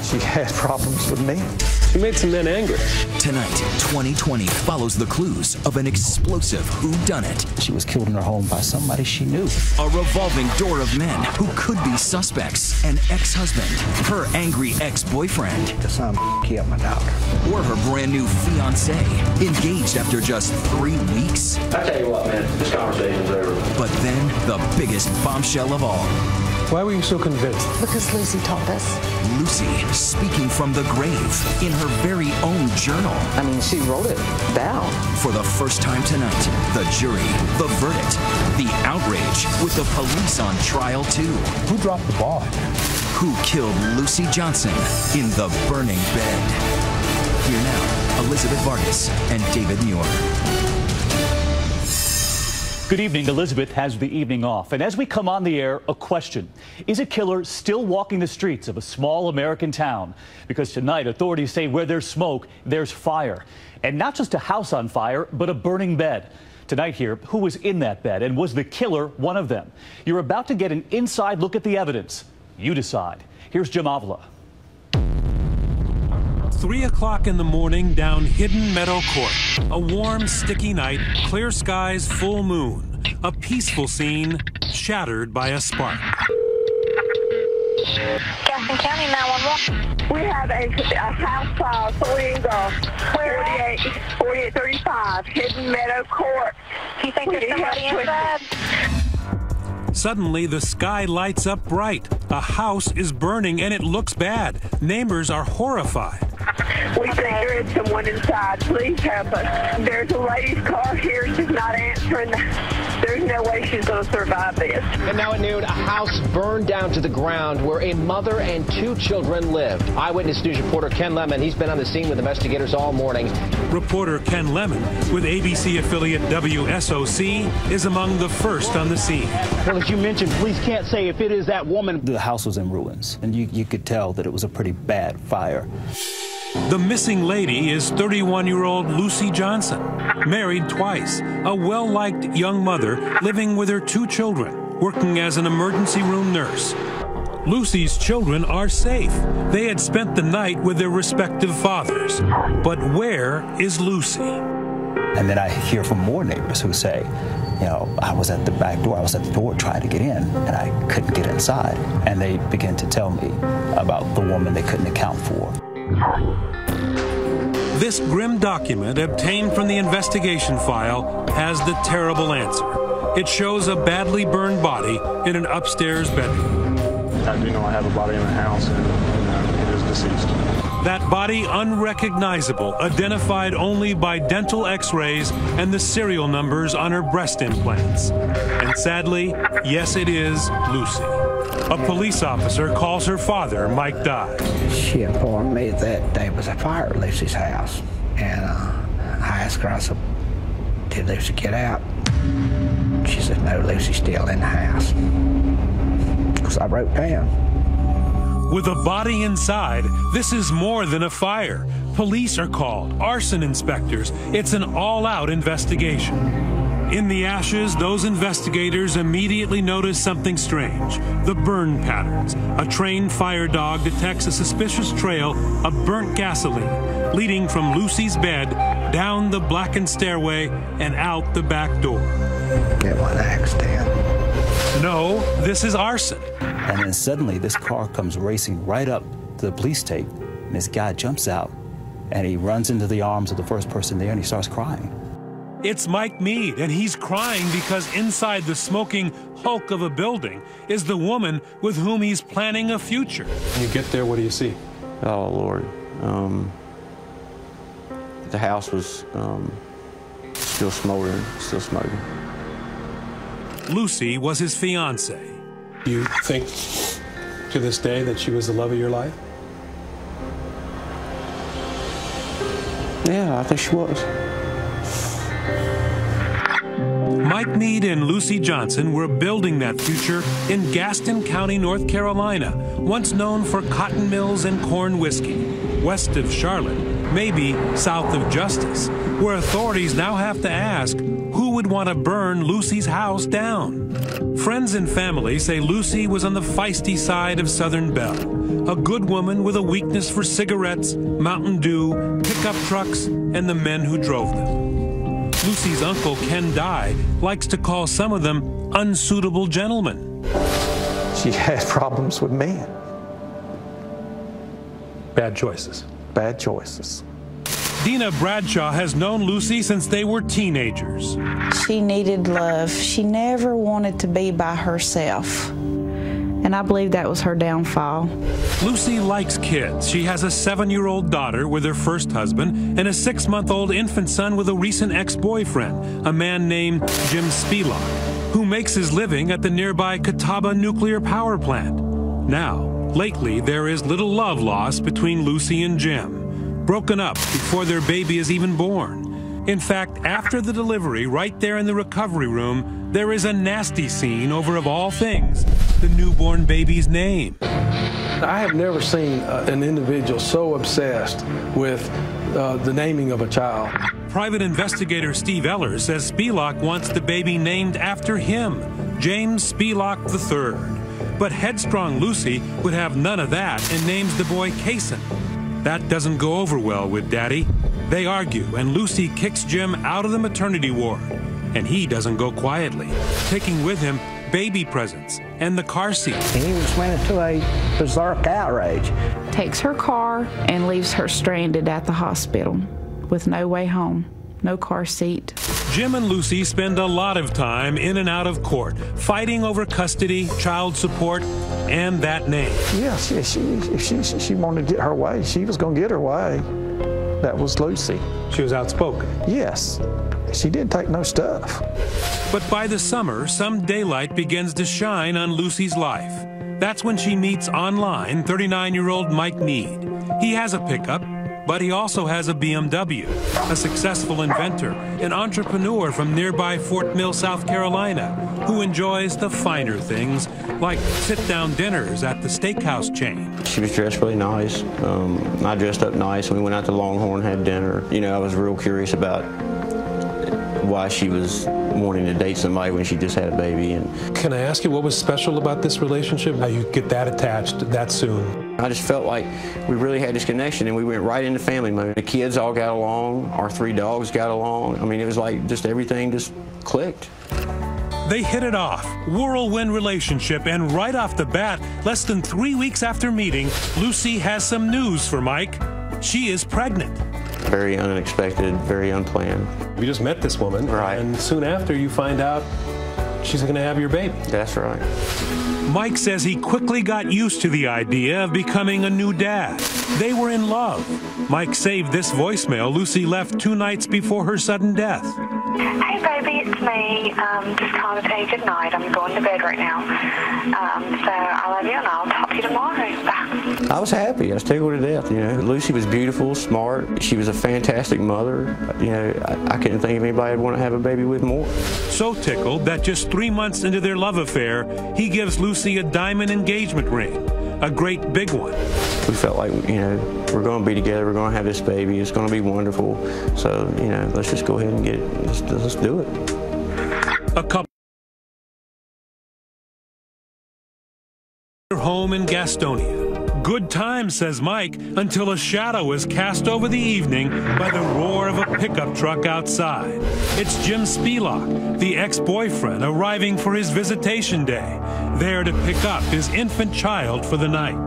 she had problems with men. She made some men angry. Tonight, 2020 follows the clues of an explosive whodunit. She was killed in her home by somebody she knew. A revolving door of men who could be suspects. An ex-husband, her angry ex-boyfriend, The son killed my daughter. or her brand new fiancé, engaged after just 3 weeks. I tell you what, man, this conversation's over. But then, the biggest bombshell of all. Why were you so convinced? Because Lucy told us. Lucy speaking from the grave in her very own journal. I mean, she wrote it down. For the first time tonight, the jury, the verdict, the outrage with the police on trial too. Who dropped the ball? Who killed Lucy Johnson in the burning bed? Here now, Elizabeth Vargas and David Muir. Good evening. Elizabeth has the evening off. And as we come on the air, a question. Is a killer still walking the streets of a small American town? Because tonight, authorities say where there's smoke, there's fire. And not just a house on fire, but a burning bed. Tonight here, who was in that bed and was the killer one of them? You're about to get an inside look at the evidence. You decide. Here's Jim Avila. 3 o'clock in the morning down Hidden Meadow Court. A warm, sticky night, clear skies, full moon. A peaceful scene shattered by a spark. Gaston County 911. We have a house fire, 4835 Hidden Meadow Court. Do you think there's somebody inside? Suddenly, the sky lights up bright. A house is burning and it looks bad. Neighbors are horrified. We think there is someone inside. Please help us. There's a lady's car here. She's not answering. There's no way she's going to survive this. And now at noon, a house burned down to the ground where a mother and 2 children lived. Eyewitness News reporter Ken Lemon, he's been on the scene with investigators all morning. Reporter Ken Lemon with ABC affiliate WSOC is among the first on the scene. Well, as you mentioned, police can't say if it is that woman. The house was in ruins, and you could tell that it was a pretty bad fire. The missing lady is 31-year-old Lucy Johnson, married twice, a well-liked young mother living with her 2 children, working as an emergency room nurse. Lucy's children are safe. They had spent the night with their respective fathers. But where is Lucy? And then I hear from more neighbors who say, you know, I was at the back door, I was at the door trying to get in, and I couldn't get inside. And they begin to tell me about the woman they couldn't account for. This grim document, obtained from the investigation file, has the terrible answer. It shows a badly burned body in an upstairs bedroom. I do know I have a body in the house, and it is deceased. That body unrecognizable, identified only by dental x-rays and the serial numbers on her breast implants. And sadly, yes, it is Lucy. A police officer calls her father, Mike Dye. She informed me that there was a fire at Lucy's house. And I asked her, I said, did Lucy get out? She said, no, Lucy's still in the house. Because I wrote down. With a body inside, this is more than a fire. Police are called, arson inspectors. It's an all-out investigation. In the ashes, those investigators immediately notice something strange. The burn patterns. A trained fire dog detects a suspicious trail of burnt gasoline leading from Lucy's bed down the blackened stairway and out the back door. It was an accident. No, this is arson. And then suddenly this car comes racing right up to the police tape, and this guy jumps out, and he runs into the arms of the first person there, and he starts crying. It's Mike Mead, and he's crying because inside the smoking hulk of a building is the woman with whom he's planning a future. When you get there, what do you see? Oh, Lord. The house was still smoldering, still smoking. Lucy was his fiancée. Do you think to this day that she was the love of your life? Yeah, I think she was. Mike Mead and Lucy Johnson were building that future in Gaston County, North Carolina, once known for cotton mills and corn whiskey, west of Charlotte, maybe south of Justice, where authorities now have to ask, who would want to burn Lucy's house down? Friends and family say Lucy was on the feisty side of Southern Belle. A good woman with a weakness for cigarettes, Mountain Dew, pickup trucks, and the men who drove them. Lucy's uncle, Ken Dye, likes to call some of them unsuitable gentlemen. She had problems with men. Bad choices. Bad choices. Dina Bradshaw has known Lucy since they were teenagers. She needed love. She never wanted to be by herself. And I believe that was her downfall. Lucy likes kids. She has a 7-year-old daughter with her first husband and a 6-month-old infant son with a recent ex-boyfriend, a man named Jim Spilak, who makes his living at the nearby Catawba nuclear power plant. Now, lately, there is little love lost between Lucy and Jim, broken up before their baby is even born. In fact, after the delivery, right there in the recovery room, there is a nasty scene over, of all things, the newborn baby's name. I have never seen an individual so obsessed with the naming of a child. Private investigator Steve Eller says Spilak wants the baby named after him, James Spilak III. But headstrong Lucy would have none of that and names the boy Kason. That doesn't go over well with Daddy. They argue, and Lucy kicks Jim out of the maternity ward. And he doesn't go quietly, taking with him baby presents and the car seat. He just went into a berserk outrage. Takes her car and leaves her stranded at the hospital with no way home, no car seat. Jim and Lucy spend a lot of time in and out of court, fighting over custody, child support, and that name. Yeah, if she wanted to get her way, she was going to get her way. That was Lucy. She was outspoken. Yes. She didn't take no stuff. But by the summer, some daylight begins to shine on Lucy's life. That's when she meets online 39-year-old Mike Need. He has a pickup, but he also has a BMW, a successful inventor, an entrepreneur from nearby Fort Mill, South Carolina, who enjoys the finer things, like sit-down dinners at the steakhouse chain. She was dressed really nice. I dressed up nice, and we went out to Longhorn, had dinner. You know, I was real curious about why she was wanting to date somebody when she just had a baby. And can I ask you what was special about this relationship? How you get that attached that soon? I just felt like we really had this connection, and we went right into family mode. The kids all got along. Our 3 dogs got along. I mean, it was like just everything just clicked. They hit it off, whirlwind relationship, and right off the bat, less than 3 weeks after meeting, Lucy has some news for Mike. She is pregnant. Very unexpected, very unplanned. You just met this woman, right? And soon after you find out she's going to have your baby. That's right. Mike says he quickly got used to the idea of becoming a new dad. They were in love. Mike saved this voicemail Lucy left 2 nights before her sudden death. Hey baby, it's me. Just calling to tell you good night. I'm going to bed right now. So I love you and I'll talk to you tomorrow. Bye. I was happy. I was tickled to death. You know, Lucy was beautiful, smart. She was a fantastic mother. You know, I couldn't think of anybody I'd want to have a baby with more. So tickled that just 3 months into their love affair, he gives Lucy a diamond engagement ring, a great big one. We felt like, you know, we're going to be together. We're going to have this baby. It's going to be wonderful. So, you know, let's just go ahead and get it. Let's do it. A couple home in Gastonia. Good time, says Mike, until a shadow is cast over the evening by the roar of a pickup truck outside. It's Jim Spilak, the ex-boyfriend, arriving for his visitation day, there to pick up his infant child for the night.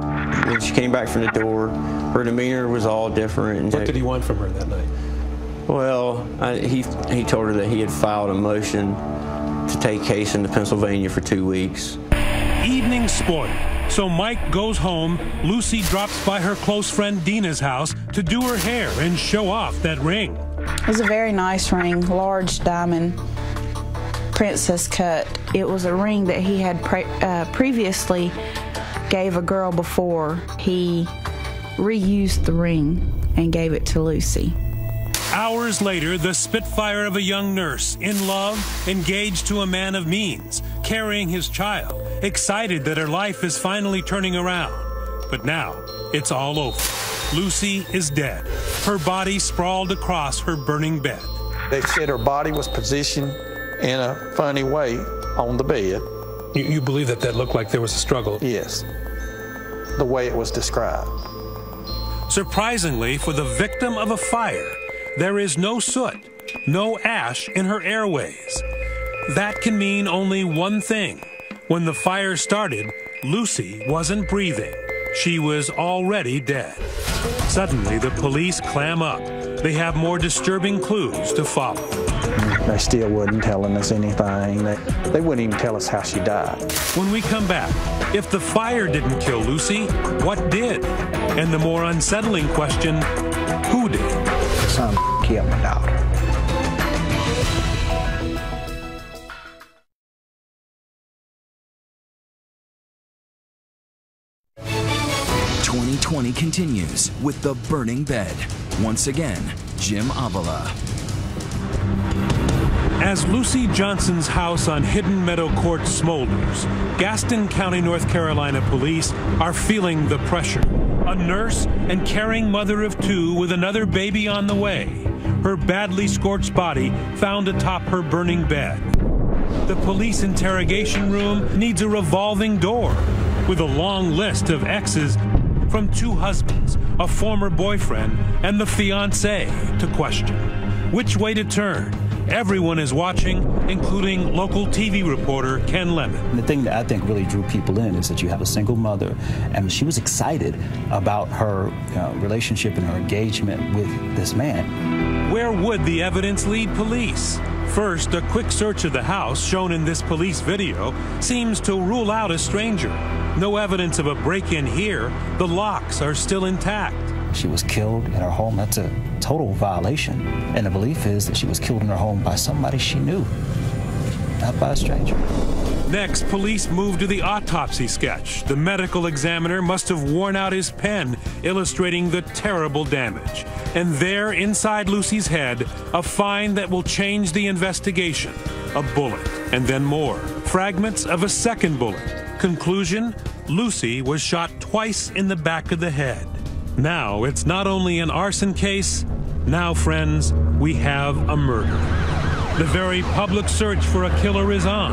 When she came back from the door, her demeanor was all different. What did he want from her that night? Well, he told her that he had filed a motion to take Kason to Pennsylvania for 2 weeks. Evening spoiled. So Mike goes home. Lucy drops by her close friend Dina's house to do her hair and show off that ring. It was a very nice ring, large diamond, princess cut. It was a ring that he had previously gave a girl before. He reused the ring and gave it to Lucy. Hours later, the spitfire of a young nurse, in love, engaged to a man of means, carrying his child, excited that her life is finally turning around. But now, it's all over. Lucy is dead, her body sprawled across her burning bed. They said her body was positioned in a funny way on the bed. You believe that looked like there was a struggle? Yes. the way it was described. Surprisingly, for the victim of a fire, there is no soot, no ash in her airways. That can mean only one thing. When the fire started, Lucy wasn't breathing. She was already dead. Suddenly, the police clam up. They have more disturbing clues to follow. They still wasn't telling us anything. They wouldn't even tell us how she died. When we come back, if the fire didn't kill Lucy, what did? And the more unsettling question, who did? Some killed my daughter. #2020 continues with The Burning Bed. Once again, Jim Avila. As Lucy Johnson's house on Hidden Meadow Court smolders, Gaston County, North Carolina police are feeling the pressure. A nurse and caring mother of two with another baby on the way. Her badly scorched body found atop her burning bed. The police interrogation room needs a revolving door with a long list of exes from two husbands, a former boyfriend, and the fiancé to question. Which way to turn? Everyone is watching, including local TV reporter Ken Lemon. The thing that I think really drew people in is that you have a single mother, and she was excited about her relationship and her engagement with this man. Where would the evidence lead police? First, a quick search of the house, shown in this police video, seems to rule out a stranger. No evidence of a break-in here. The locks are still intact. She was killed in her home. That's a total violation. And the belief is that she was killed in her home by somebody she knew, not by a stranger. Next, police moved to the autopsy sketch. The medical examiner must have worn out his pen, illustrating the terrible damage. And there, inside Lucy's head, a find that will change the investigation. A bullet, and then more. Fragments of a second bullet. Conclusion, Lucy was shot twice in the back of the head. Now, it's not only an arson case. Now, friends, we have a murder. The very public search for a killer is on,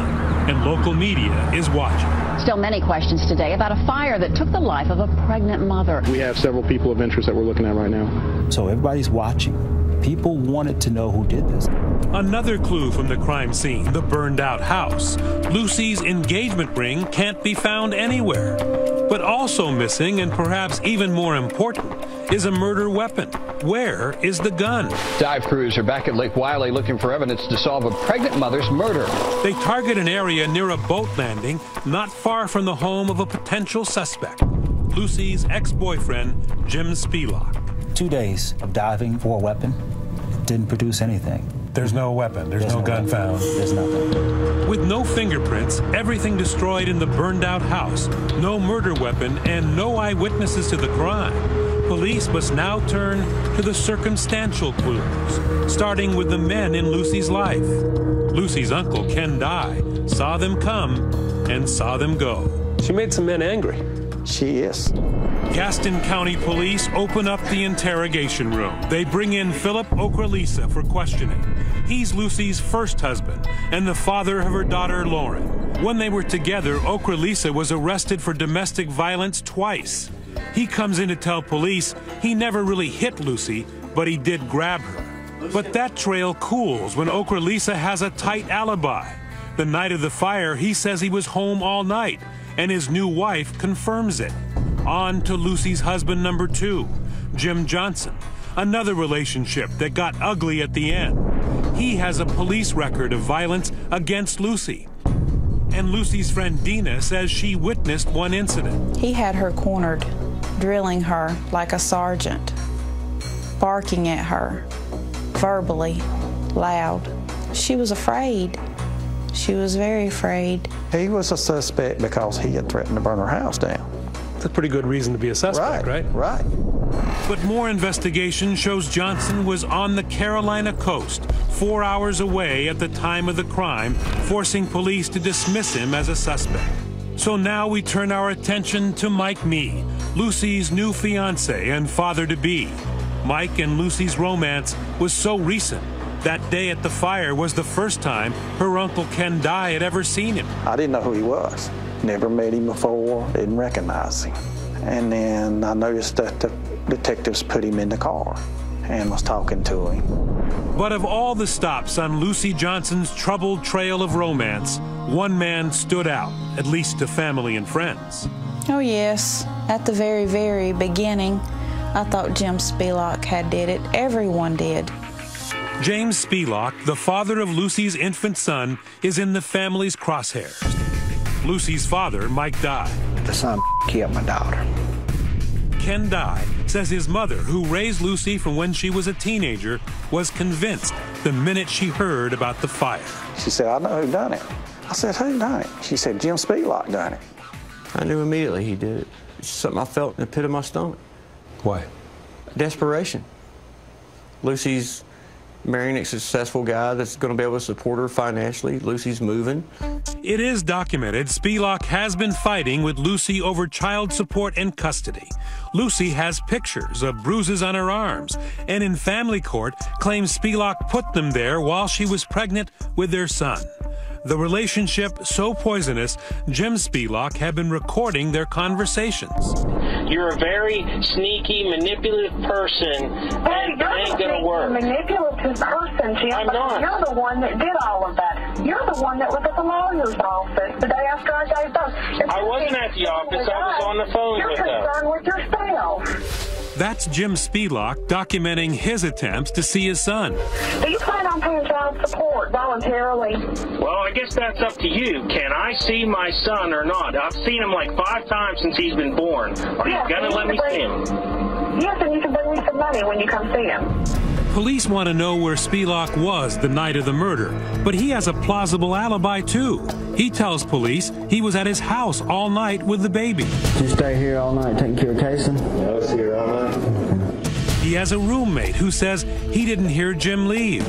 and local media is watching. Still many questions today about a fire that took the life of a pregnant mother. We have several people of interest that we're looking at right now. So everybody's watching. People wanted to know who did this. Another clue from the crime scene, the burned out house. Lucy's engagement ring can't be found anywhere. But also missing, and perhaps even more important, is a murder weapon. Where is the gun? Dive crews are back at Lake Wylie looking for evidence to solve a pregnant mother's murder. They target an area near a boat landing not far from the home of a potential suspect, Lucy's ex-boyfriend, Jim Spelach. 2 days of diving for a weapon didn't produce anything. There's no weapon. There's no gun found. There's nothing. With no fingerprints, everything destroyed in the burned out house, no murder weapon, and no eyewitnesses to the crime, police must now turn to the circumstantial clues, starting with the men in Lucy's life. Lucy's uncle, Ken Dye, saw them come and saw them go. She made some men angry. She is. Gaston County Police open up the interrogation room. They bring in Philip Okrelisa for questioning. He's Lucy's first husband and the father of her daughter, Lauren. When they were together, Okrelisa was arrested for domestic violence twice. He comes in to tell police he never really hit Lucy, but he did grab her. But that trail cools when Okrelisa has a tight alibi. The night of the fire, he says he was home all night, and his new wife confirms it. On to Lucy's husband number 2, Jim Johnson, another relationship that got ugly at the end. He has a police record of violence against Lucy. And Lucy's friend Dina says she witnessed one incident. He had her cornered, drilling her like a sergeant, barking at her, verbally, loud. She was afraid. She was very afraid. He was a suspect because he had threatened to burn her house down. That's a pretty good reason to be a suspect, right? Right. But more investigation shows Johnson was on the Carolina coast, 4 hours away at the time of the crime, forcing police to dismiss him as a suspect. So now we turn our attention to Mike Mee, Lucy's new fiancé and father-to-be. Mike and Lucy's romance was so recent. That day at the fire was the first time her uncle Ken Dye had ever seen him. I didn't know who he was. Never met him before, didn't recognize him. And then I noticed that the detectives put him in the car and was talking to him. But of all the stops on Lucy Johnson's troubled trail of romance, one man stood out, at least to family and friends. Oh, yes. At the very, very beginning, I thought Jim Spielach had did it. Everyone did. James Spielach, the father of Lucy's infant son, is in the family's crosshairs. Lucy's father, Mike Dye. The son killed my daughter. Ken Dye says his mother, who raised Lucy from when she was a teenager, was convinced the minute she heard about the fire. She said, I know who done it. I said, who done it? She said, Jim Spielach done it. I knew immediately he did it. It's something I felt in the pit of my stomach. Why? Desperation. Lucy's marrying a successful guy that's going to be able to support her financially. Lucy's moving. It is documented Spielach has been fighting with Lucy over child support and custody. Lucy has pictures of bruises on her arms, and in family court claims Spielach put them there while she was pregnant with their son. The relationship so poisonous, Jim Spielach had been recording their conversations. You're a very sneaky, manipulative person, and it ain't gonna work. Manipulative person, Jim. I'm not. You're the one that did all of that. You're the one that was at the lawyer's office the day after I gave birth. I wasn't at the office. I was on the phone with them. You're concerned with yourself. That's Jim Spielach documenting his attempts to see his son. Do you plan on paying child support voluntarily? Well, I guess that's up to you. Can I see my son or not? I've seen him like 5 times since he's been born. Are you gonna let me see him? Yes, and you can bring me some money when you come see him. Police want to know where Spielach was the night of the murder, but he has a plausible alibi too. He tells police he was at his house all night with the baby. Did you stay here all night taking care of Kason? I was here all night. He has a roommate who says he didn't hear Jim leave.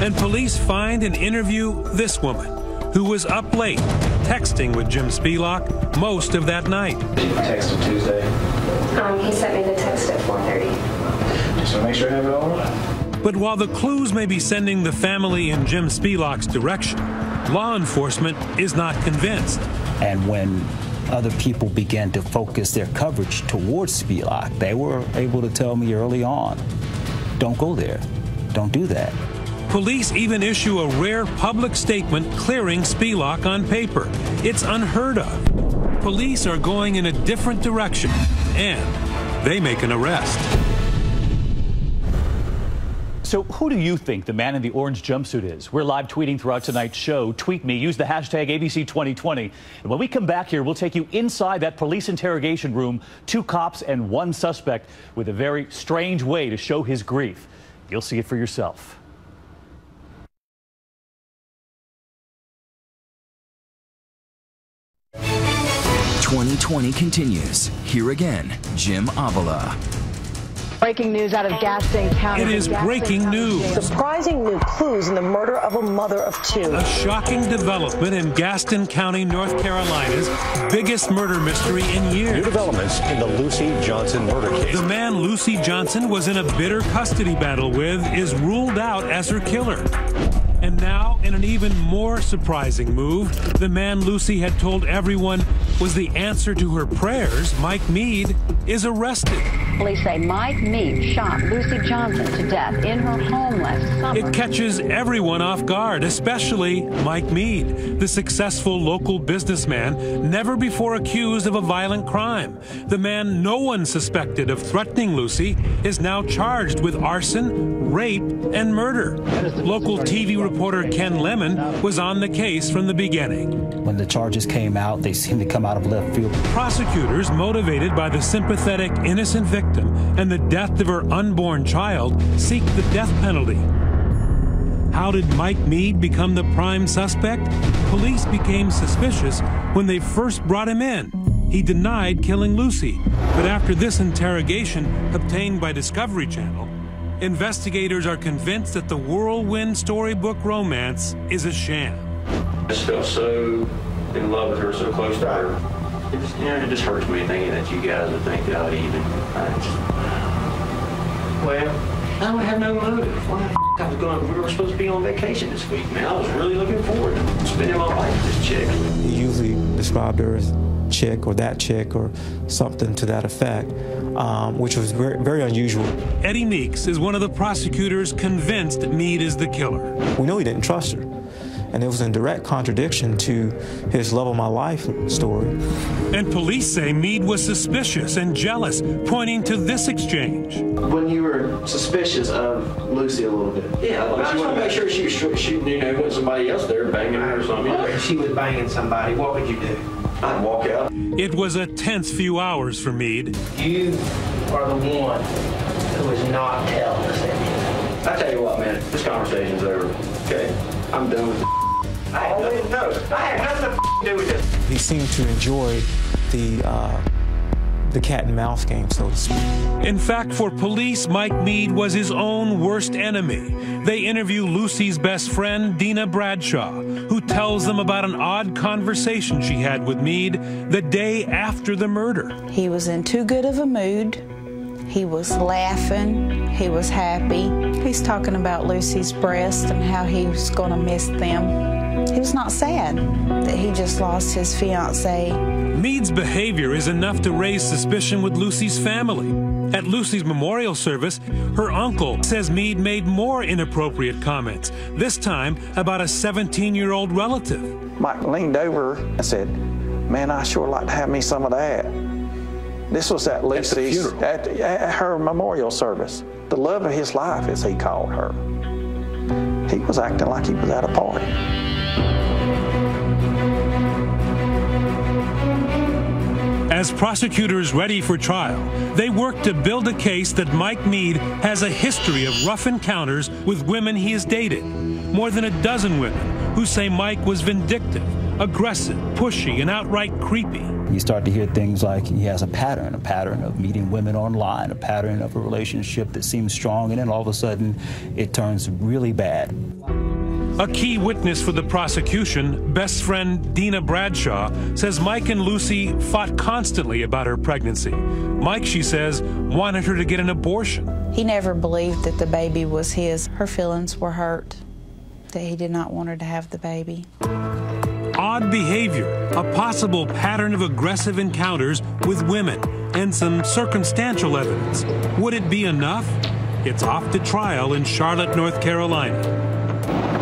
And police find and interview this woman, who was up late, texting with Jim Spielach most of that night. Did you text him Tuesday? He sent me the text at 4:30. Just to make sure I have it all right. But while the clues may be sending the family in Jim Spielach's direction, law enforcement is not convinced. And when other people began to focus their coverage towards Spielach, they were able to tell me early on, don't go there, don't do that. Police even issue a rare public statement clearing Spielach on paper. It's unheard of. Police are going in a different direction, and they make an arrest. So who do you think the man in the orange jumpsuit is? We're live tweeting throughout tonight's show. Tweet me, use the hashtag ABC2020. And when we come back here, we'll take you inside that police interrogation room, 2 cops and 1 suspect with a very strange way to show his grief. You'll see it for yourself. "2020 continues. Here again, Jim Avila. Breaking news out of Gaston County. It is breaking news. Surprising new clues in the murder of a mother of 2. A shocking development in Gaston County, North Carolina's biggest murder mystery in years. New developments in the Lucy Johnson murder case. The man Lucy Johnson was in a bitter custody battle with is ruled out as her killer. And now, in an even more surprising move, the man Lucy had told everyone was the answer to her prayers, Mike Mead, is arrested. Police say Mike Mead shot Lucy Johnson to death in her home last summer. It catches everyone off guard, especially Mike Mead, the successful local businessman never before accused of a violent crime. The man no one suspected of threatening Lucy is now charged with arson, rape, and murder. Local TV reporter Ken Lemon was on the case from the beginning. When the charges came out, they seemed to come out of left field. Prosecutors, motivated by the sympathetic innocent victim and the death of her unborn child, seek the death penalty. How did Mike Mead become the prime suspect? Police became suspicious when they first brought him in. He denied killing Lucy, but after this interrogation obtained by Discovery Channel, investigators are convinced that the whirlwind storybook romance is a sham. I just felt so in love with her, so close to her. It just hurts me thinking that you guys would think that I'd even. Well, I don't have no motive. I was going. We were supposed to be on vacation this week, man. I was really looking forward to spending my life with this chick. He usually described her as chick or that chick or something to that effect, which was very, very unusual. Eddie Meeks is one of the prosecutors convinced Meade is the killer. We know he didn't trust her, and it was in direct contradiction to his love of my life story. And police say Meade was suspicious and jealous, pointing to this exchange. When you were suspicious of Lucy a little bit. Yeah, well, I just want to make sure she was shooting, you know, with somebody else there banging her or something. If she was banging somebody, what would you do? I'd walk out. It was a tense few hours for Meade. You are the one who is not telling us anything. I tell you what, man, this conversation's over. Okay, I'm done with it. I have nothing to do with this. He seemed to enjoy the cat and mouse game, so to speak. In fact, for police, Mike Meade was his own worst enemy. They interview Lucy's best friend, Dina Bradshaw, who tells them about an odd conversation she had with Meade the day after the murder. He was in too good of a mood. He was laughing. He was happy. He's talking about Lucy's breasts and how he was going to miss them. He was not sad that he just lost his fiancée. Meade's behavior is enough to raise suspicion with Lucy's family. At Lucy's memorial service, her uncle says Meade made more inappropriate comments, this time about a 17-year-old relative. Mike leaned over and said, "Man, I sure like to have me some of that." This was at Lucy's, at her memorial service. The love of his life, as he called her. He was acting like he was at a party. As prosecutors ready for trial, they work to build a case that Mike Meade has a history of rough encounters with women he has dated. More than a dozen women who say Mike was vindictive, aggressive, pushy, and outright creepy. You start to hear things like he has a pattern of meeting women online, a pattern of a relationship that seems strong, and then all of a sudden it turns really bad. A key witness for the prosecution, best friend Dina Bradshaw, says Mike and Lucy fought constantly about her pregnancy. Mike, she says, wanted her to get an abortion. He never believed that the baby was his. Her feelings were hurt that he did not want her to have the baby. Odd behavior, a possible pattern of aggressive encounters with women, and some circumstantial evidence. Would it be enough? It's off to trial in Charlotte, North Carolina.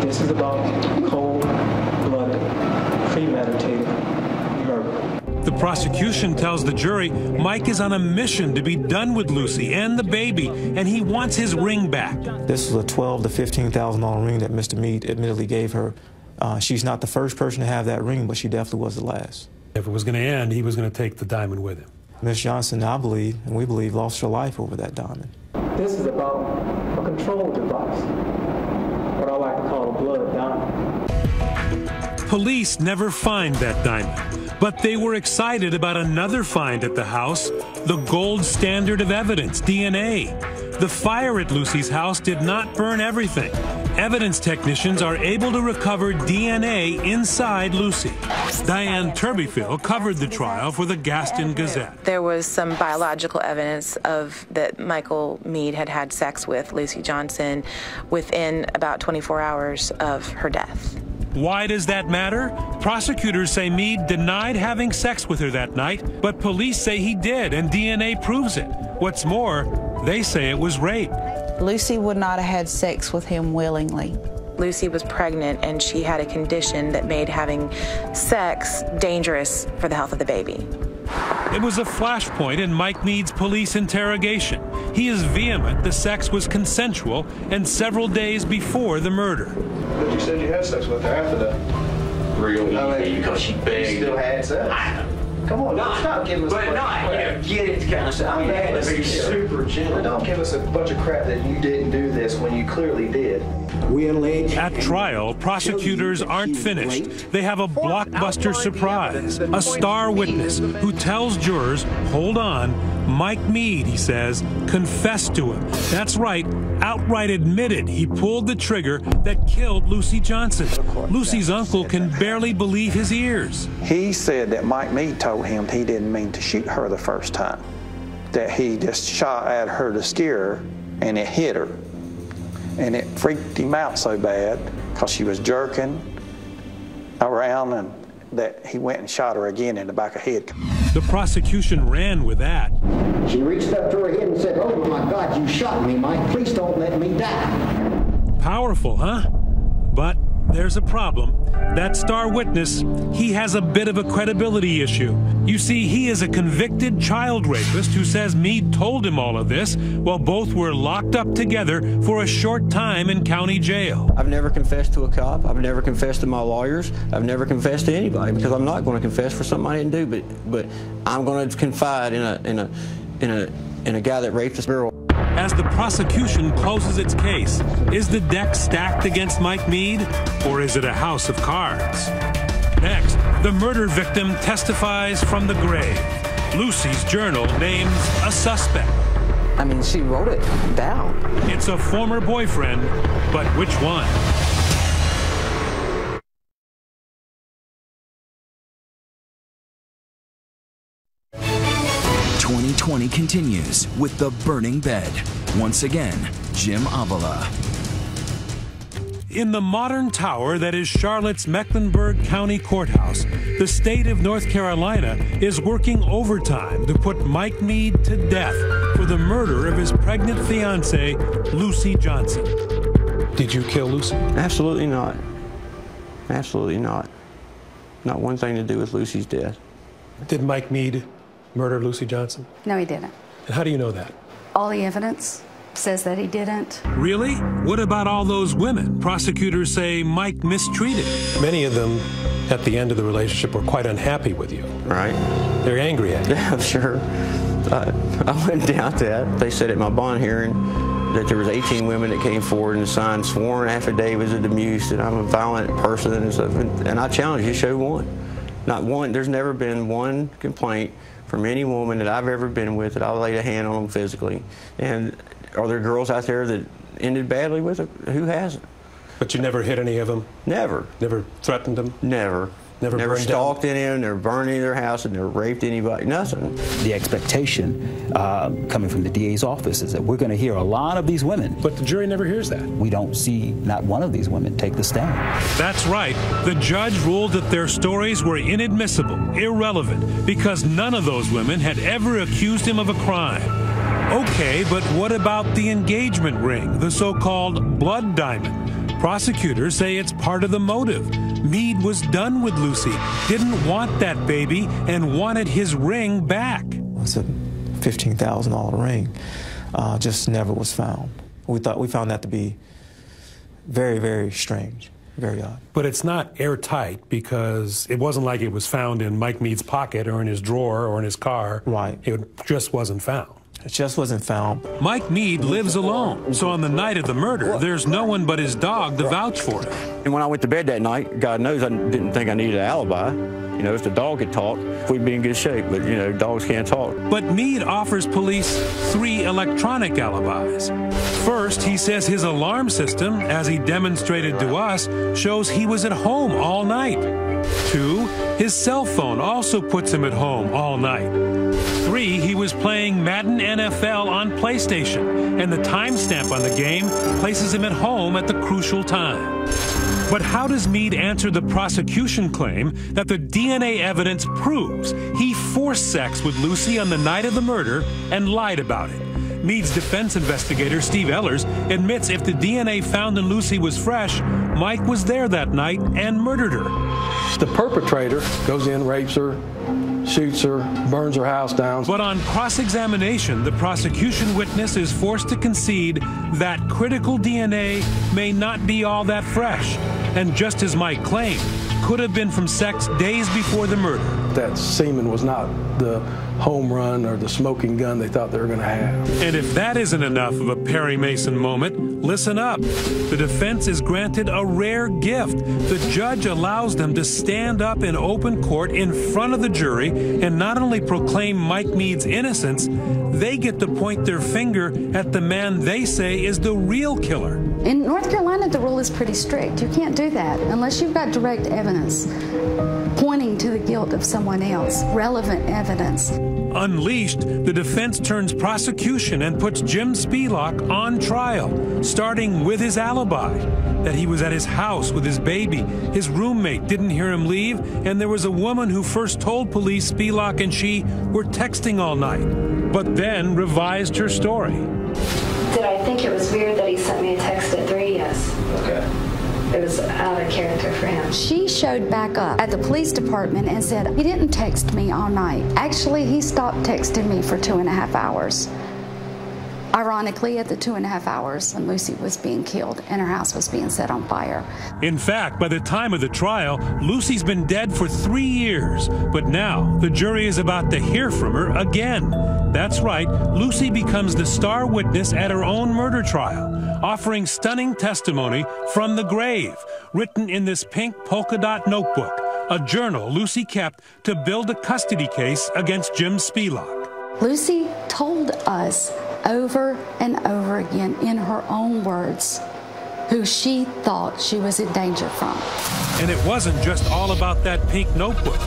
This is about cold-blooded, premeditated murder. The prosecution tells the jury Mike is on a mission to be done with Lucy and the baby, and he wants his ring back. This was a $12,000 to $15,000 ring that Mr. Meade admittedly gave her. She's not the first person to have that ring, but she definitely was the last. If it was going to end, he was going to take the diamond with him. Ms. Johnson, I believe, and we believe, lost her life over that diamond. This is about a control device, what I like to call a blood diamond. Police never find that diamond, but they were excited about another find at the house, the gold standard of evidence, DNA. The fire at Lucy's house did not burn everything. Evidence technicians are able to recover DNA inside Lucy. Diane Turbyfield covered the trial for the Gaston Gazette. There was some biological evidence of that Michael Meade had had sex with Lucy Johnson within about 24 hours of her death. Why does that matter? Prosecutors say Meade denied having sex with her that night, but police say he did, and DNA proves it. What's more, they say it was rape. Lucy would not have had sex with him willingly. Lucy was pregnant, and she had a condition that made having sex dangerous for the health of the baby. It was a flashpoint in Mike Meade's police interrogation. He is vehement the sex was consensual and several days before the murder. But you said you had sex with her after that. Real easy, because she begged. You still had sex? Come on, stop giving us get it kind of stuff. I mean, they had to be super gentle. Don't give us a bunch of crap that you didn't do this when you clearly did. At trial, prosecutors aren't finished. They have a blockbuster surprise. A star witness who tells jurors, hold on, Mike Meade, he says, confessed to him. That's right, outright admitted he pulled the trigger that killed Lucy Johnson. Lucy's uncle can barely believe his ears. He said that Mike Meade told him he didn't mean to shoot her the first time, that he just shot at her to scare her, and it hit her. And it freaked him out so bad because she was jerking around and that he went and shot her again in the back of the head. The prosecution ran with that. She reached up to her head and said, "Oh my God, you shot me, Mike. Please don't let me die." Powerful, huh? But there's a problem. That star witness, he has a bit of a credibility issue. You see, he is a convicted child rapist who says Meade told him all of this while both were locked up together for a short time in county jail. I've never confessed to a cop. I've never confessed to my lawyers. I've never confessed to anybody because I'm not going to confess for something I didn't do. But I'm going to confide in a guy that raped this girl. As the prosecution closes its case, is the deck stacked against Mike Meade, or is it a house of cards? Next, the murder victim testifies from the grave. Lucy's journal names a suspect. I mean, she wrote it down. It's a former boyfriend, but which one? #2020 continues with The Burning Bed. Once again, Jim Avila. In the modern tower that is Charlotte's Mecklenburg County Courthouse, the state of North Carolina is working overtime to put Mike Meade to death for the murder of his pregnant fiancée, Lucy Johnson. Did you kill Lucy? Absolutely not. Absolutely not. Not one thing to do with Lucy's death. Did Mike Meade murder Lucy Johnson? No, he didn't. And how do you know that? All the evidence says that he didn't. Really? What about all those women prosecutors say Mike mistreated? Many of them, at the end of the relationship, were quite unhappy with you. Right. They're angry at you. Yeah, sure. I wouldn't doubt that. They said at my bond hearing that there was 18 women that came forward and signed sworn affidavits of abuse, that I'm a violent person and stuff. And I challenge you to show one. Not one. There's never been one complaint from any woman that I've ever been with that I laid a hand on them physically. And are there girls out there that ended badly with it? Who hasn't? But you never hit any of them? Never. Never threatened them? Never. Never stalked any of them, never burned any of their house, and never raped anybody, nothing. The expectation coming from the DA's office is that we're going to hear a lot of these women. But the jury never hears that. We don't see not one of these women take the stand. That's right. The judge ruled that their stories were inadmissible, irrelevant, because none of those women had ever accused him of a crime. Okay, but what about the engagement ring, the so-called blood diamond? Prosecutors say it's part of the motive. Meade was done with Lucy, didn't want that baby, and wanted his ring back. It's a $15,000 ring. Just never was found. We found that to be very, very strange, very odd. But it's not airtight because it wasn't like it was found in Mike Meade's pocket or in his drawer or in his car. Right. It just wasn't found. It just wasn't found. Mike Meade lives alone, so on the night of the murder, there's no one but his dog to vouch for him. And when I went to bed that night, God knows I didn't think I needed an alibi. You know, if the dog could talk, we'd be in good shape, but, you know, dogs can't talk. But Meade offers police 3 electronic alibis. First, he says his alarm system, as he demonstrated to us, shows he was at home all night. 2, his cell phone also puts him at home all night. 3, he was playing Madden NFL on PlayStation, and the timestamp on the game places him at home at the crucial time. But how does Meade answer the prosecution claim that the DNA evidence proves he forced sex with Lucy on the night of the murder and lied about it? Meade's defense investigator, Steve Ellers, admits if the DNA found in Lucy was fresh, Mike was there that night and murdered her. The perpetrator goes in, rapes her, shoots her, burns her house down. But on cross-examination, the prosecution witness is forced to concede that critical DNA may not be all that fresh, and just as Mike claimed, could have been from sex days before the murder. That semen was not the home run or the smoking gun they thought they were going to have. And if that isn't enough of a Perry Mason moment, listen up. The defense is granted a rare gift. The judge allows them to stand up in open court in front of the jury and not only proclaim Mike Meade's innocence, they get to point their finger at the man they say is the real killer. In North Carolina, the rule is pretty strict. You can't do that unless you've got direct evidence pointing to the guilt of someone else, relevant evidence. Unleashed, the defense turns prosecution and puts Jim Spelak on trial, starting with his alibi, that he was at his house with his baby, his roommate didn't hear him leave, and there was a woman who first told police Spelak and she were texting all night, but then revised her story. Did I think it was weird that he sent me a text at 3? Yes. Okay. It was out of character for him. She showed back up at the police department and said, he didn't text me all night. Actually, he stopped texting me for 2.5 hours. Ironically, at the 2.5 hours, when Lucy was being killed and her house was being set on fire. In fact, by the time of the trial, Lucy's been dead for 3 years. But now, the jury is about to hear from her again. That's right, Lucy becomes the star witness at her own murder trial, offering stunning testimony from the grave, written in this pink polka dot notebook, a journal Lucy kept to build a custody case against Jim Spelak. Lucy told us over and over again in her own words who she thought she was in danger from. And it wasn't just all about that pink notebook.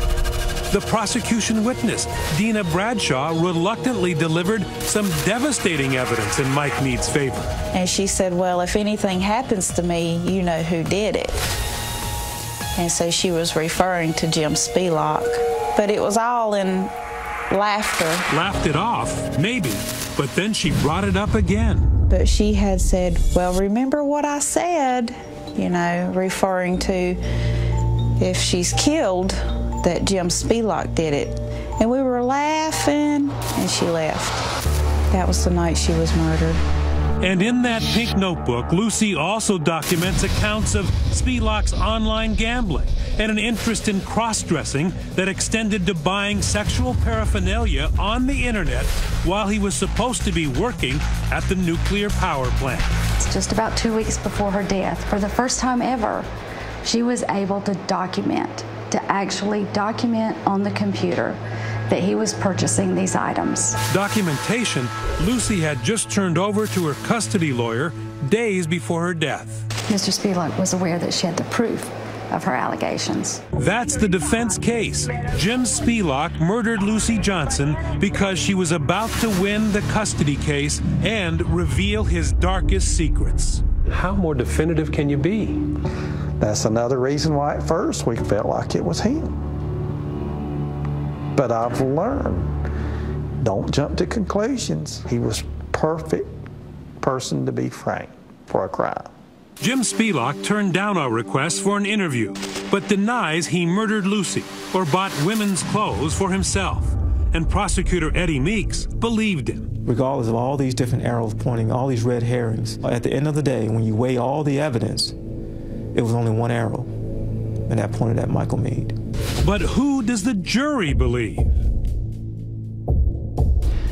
The prosecution witness, Dina Bradshaw, reluctantly delivered some devastating evidence in Mike Mead's favor. And she said, well, if anything happens to me, you know who did it. And so she was referring to Jim Spelak. But it was all in laughter. Laughed it off, maybe, but then she brought it up again. But she had said, well, remember what I said, you know, referring to if she's killed, that Jim Spelak did it. And we were laughing, and she left. That was the night she was murdered. And in that pink notebook, Lucy also documents accounts of Spelak's online gambling and an interest in cross-dressing that extended to buying sexual paraphernalia on the internet while he was supposed to be working at the nuclear power plant. It's just about 2 weeks before her death. For the first time ever, she was able to actually document on the computer that he was purchasing these items. Documentation Lucy had just turned over to her custody lawyer days before her death. Mr. Spelak was aware that she had the proof of her allegations. That's the defense case. Jim Spelak murdered Lucy Johnson because she was about to win the custody case and reveal his darkest secrets. How more definitive can you be? That's another reason why at first we felt like it was him. But I've learned, don't jump to conclusions. He was perfect person to be framed for a crime. Jim Spelak turned down our request for an interview, but denies he murdered Lucy or bought women's clothes for himself. And prosecutor Eddie Meeks believed him. Regardless of all these different arrows pointing, all these red herrings, at the end of the day, when you weigh all the evidence, it was only one arrow, and that pointed at Michael Mead. But who does the jury believe?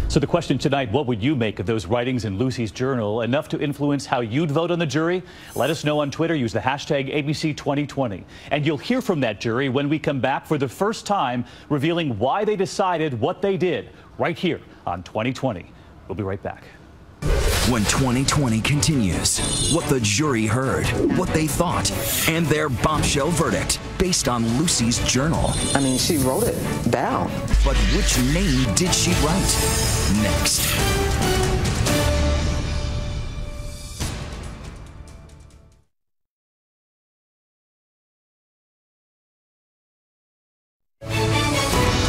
So the question tonight, what would you make of those writings in Lucy's journal? Enough to influence how you'd vote on the jury? Let us know on Twitter. Use the hashtag ABC2020. And you'll hear from that jury when we come back for the first time, revealing why they decided what they did right here on 2020. We'll be right back. When 2020 continues, what the jury heard, what they thought, and their bombshell verdict based on Lucy's journal. I mean, she wrote it down. But which name did she write? Next.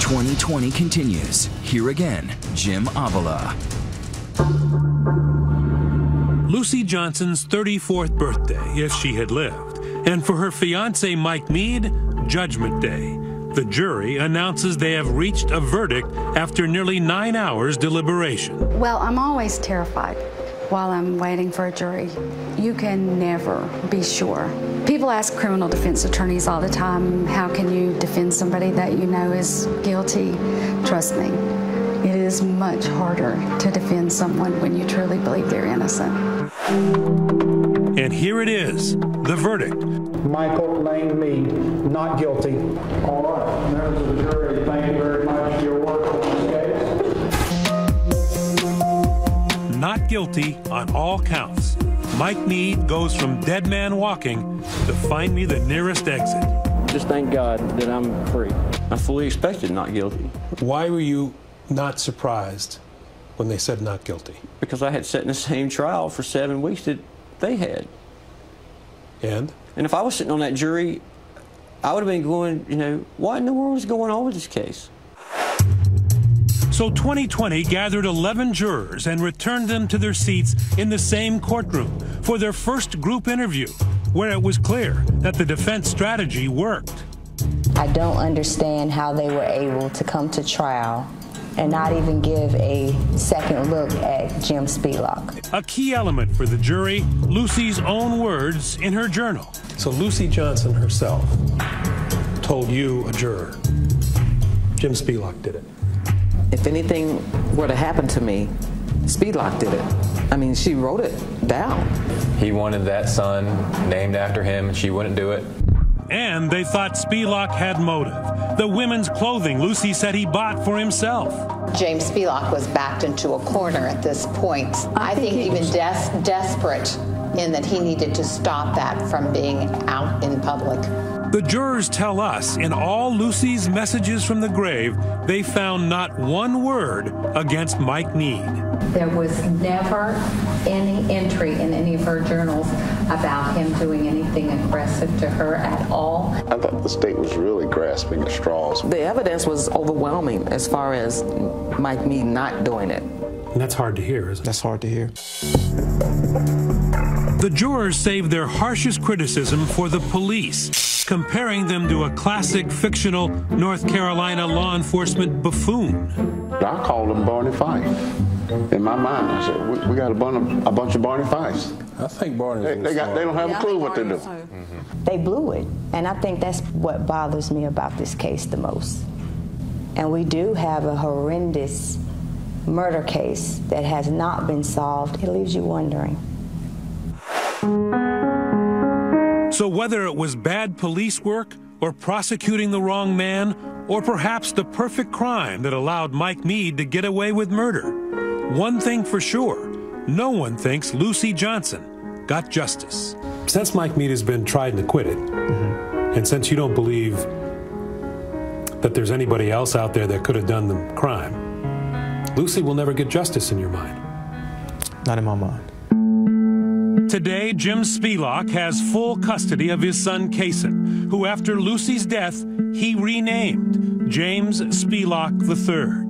"2020 continues. Here again, Jim Avila. Lucy Johnson's 34th birthday, if she had lived, and for her fiancé Mike Mead, Judgment Day. The jury announces they have reached a verdict after nearly 9 hours deliberation. Well, I'm always terrified while I'm waiting for a jury. You can never be sure. People ask criminal defense attorneys all the time, how can you defend somebody that you know is guilty? Trust me, it is much harder to defend someone when you truly believe they're innocent. And here it is, the verdict. Michael Lane Mead, not guilty. All right, members of the jury, thank you very much for your work on this case. Not guilty on all counts. Mike Mead goes from dead man walking to find me the nearest exit. Just thank God that I'm free. I fully expected not guilty. Why were you not surprised when they said not guilty? Because I had sat in the same trial for 7 weeks that they had. And if I was sitting on that jury, I would have been going, you know, what in the world is going on with this case? So 2020 gathered 11 jurors and returned them to their seats in the same courtroom for their first group interview, where it was clear that the defense strategy worked. I don't understand how they were able to come to trial and not even give a second look at Jim Spelach. A key element for the jury, Lucy's own words in her journal. So Lucy Johnson herself told you, a juror, Jim Spelach did it. If anything were to happen to me, Spelach did it. I mean, she wrote it down. He wanted that son named after him, and she wouldn't do it. And they thought Spelach had motive. The women's clothing Lucy said he bought for himself. James Spelach was backed into a corner at this point. I think even desperate in that he needed to stop that from being out in public. The jurors tell us in all Lucy's messages from the grave, they found not one word against Mike Meade. There was never any entry in any of her journals about him doing anything aggressive to her at all. I thought the state was really grasping at straws. The evidence was overwhelming as far as Mike Meade not doing it. And that's hard to hear, isn't it? That's hard to hear. The jurors saved their harshest criticism for the police, comparing them to a classic fictional North Carolina law enforcement buffoon. I called him Barney Fife. In my mind, I said, we got a bunch of Barney Fifes. I think Barney. They don't have a clue what they're doing. They blew it, and I think that's what bothers me about this case the most. And we do have a horrendous murder case that has not been solved. It leaves you wondering. So whether it was bad police work, or prosecuting the wrong man, or perhaps the perfect crime that allowed Mike Meade to get away with murder, one thing for sure, no one thinks Lucy Johnson got justice. Since Mike Meade has been tried and acquitted, and since you don't believe that there's anybody else out there that could have done the crime, Lucy will never get justice in your mind. Not in my mind. Today, Jim Spelach has full custody of his son, Kason, who after Lucy's death, he renamed James Spelach III.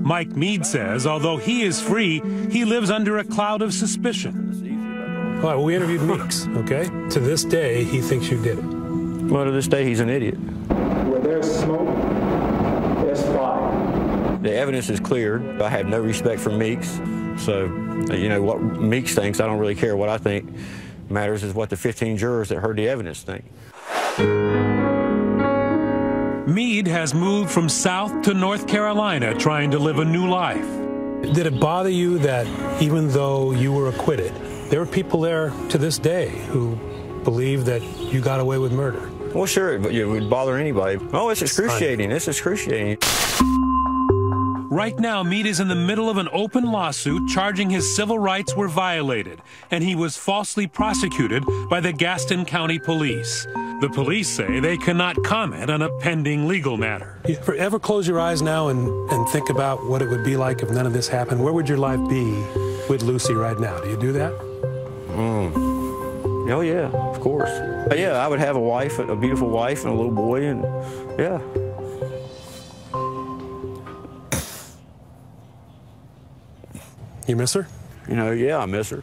Mike Meade says, although he is free, he lives under a cloud of suspicion. All right, well, we interviewed Meeks, okay? To this day, he thinks you did it. Well, to this day, he's an idiot. Where there's smoke, there's fire. The evidence is clear. I have no respect for Meeks. So, you know, what Meeks thinks, I don't really care what I think. Matters is what the 15 jurors that heard the evidence think. Meade has moved from South to North Carolina trying to live a new life. Did it bother you that even though you were acquitted, there are people there to this day who believe that you got away with murder? Well, sure, but it would bother anybody. Oh, it's excruciating. It's excruciating. Right now, Meade is in the middle of an open lawsuit charging his civil rights were violated, and he was falsely prosecuted by the Gaston County Police. The police say they cannot comment on a pending legal matter. You ever close your eyes now and think about what it would be like if none of this happened? Where would your life be with Lucy right now? Do you do that? Oh, yeah, of course. But yeah, I would have a wife, a beautiful wife, and a little boy, and yeah. You miss her? You know, yeah, I miss her.